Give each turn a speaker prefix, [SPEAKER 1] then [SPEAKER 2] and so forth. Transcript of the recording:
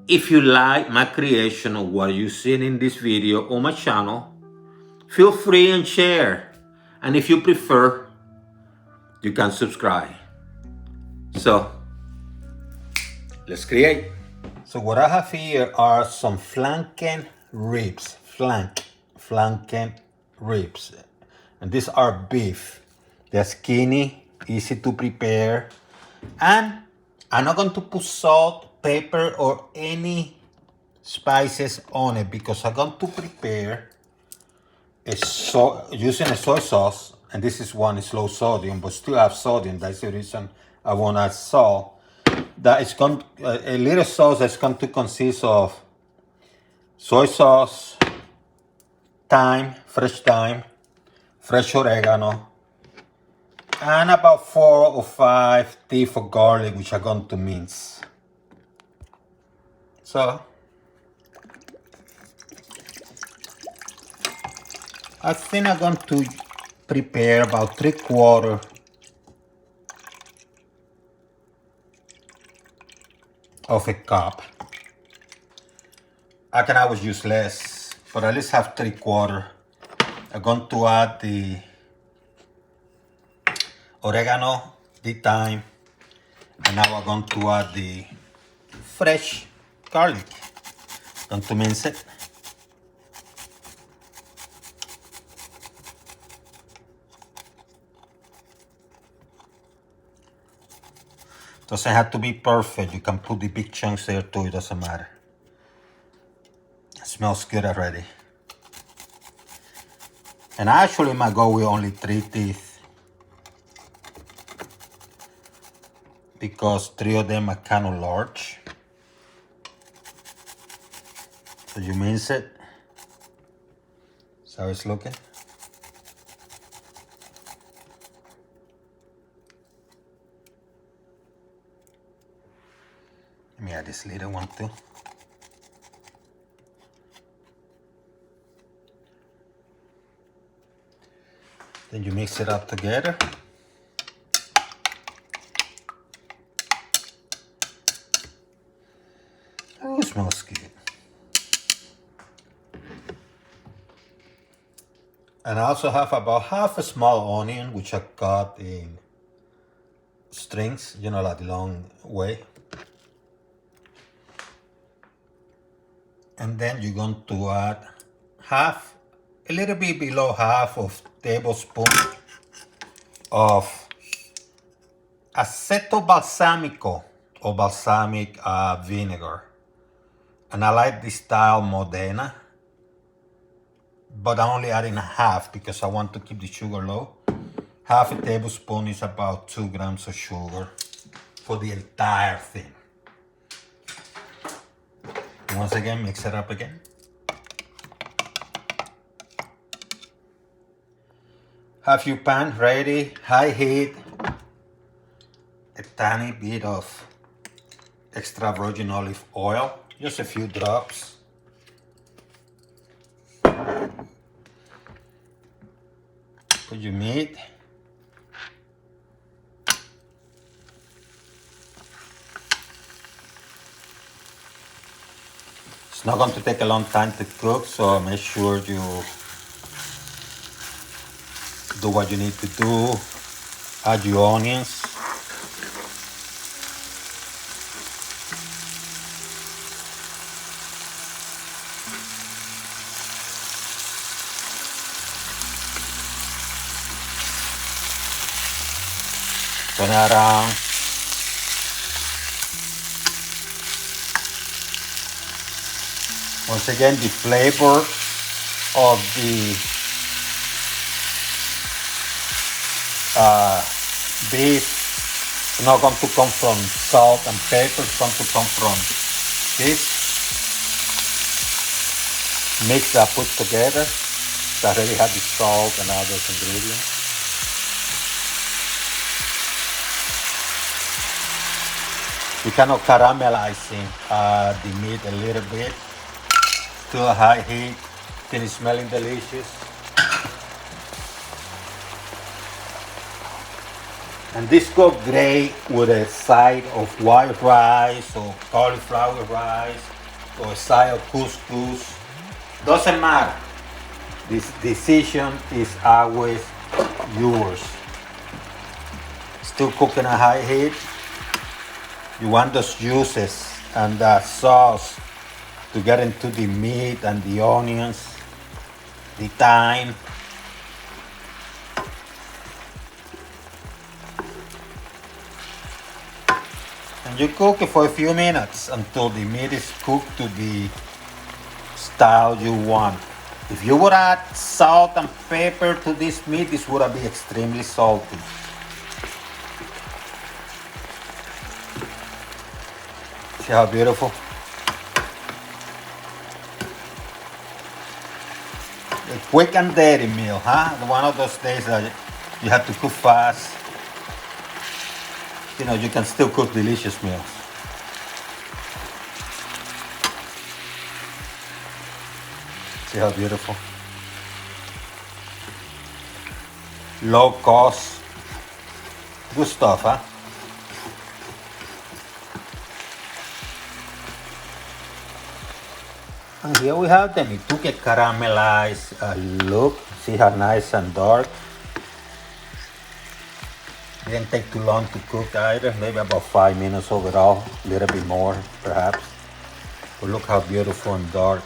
[SPEAKER 1] If you like my creation or what you seen in this video on my channel, feel free and share. And if you prefer, you can subscribe. So let's create. So what I have here are some flanken ribs, flanken ribs. And these are beef. They're skinny, easy to prepare. And I'm not going to put salt, pepper, or any spices on it because I'm going to prepare using a soy sauce. And this is one is low sodium, but still have sodium. That's the reason I want to add salt. That is going a little sauce that's going to consist of soy sauce, thyme, fresh oregano, and about 4 or 5 teeth of garlic, which I'm going to mince. So I think I'm going to prepare about 3/4 of a cup. I can always use less, but at least have 3/4. I'm going to add the oregano, the thyme, and now I'm going to add the fresh garlic. Going to mince it. Doesn't have to be perfect. You can put the big chunks there too, it doesn't matter. It smells good already. And I actually might go with only 3 teeth because 3 of them are kind of large. So you mince it. That's how it's looking. Let me add this little one too. Then you mix it up together. Oh, it smells good. And I also have about half a small onion, which I cut in strings, you know, like the long way. And then you're going to add a little bit below half of tablespoon of aceto balsamico or balsamic vinegar. And I like this style Modena, but I'm only adding half because I want to keep the sugar low. Half a tablespoon is about 2 grams of sugar for the entire thing. Once again, mix it up again. Have your pan ready, high heat, a tiny bit of extra virgin olive oil, just a few drops. Put your meat. It's not going to take a long time to cook, so make sure you do what you need to do. Add your onions. Turn it around. Once again, the flavor of the beef is not going to come from salt and pepper, it's going to come from this mix that I put together. So I already have the salt and all those ingredients. We kind of caramelizing the meat a little bit to a high heat till it's smelling delicious. And this go great with a side of white rice or cauliflower rice or a side of couscous. Doesn't matter. This decision is always yours. Still cooking at high heat. You want those juices and the sauce to get into the meat and the onions, the thyme. And you cook it for a few minutes until the meat is cooked to the style you want. If you would add salt and pepper to this meat, this would be extremely salty. See how beautiful? A quick and dirty meal, huh? One of those days that you have to cook fast. You know, you can still cook delicious meals. See how beautiful? Low cost. Good stuff, huh? And here we have them. It took a caramelized look. See how nice and dark. Didn't take too long to cook either. Maybe about 5 minutes overall. A little bit more, perhaps. But look how beautiful and dark.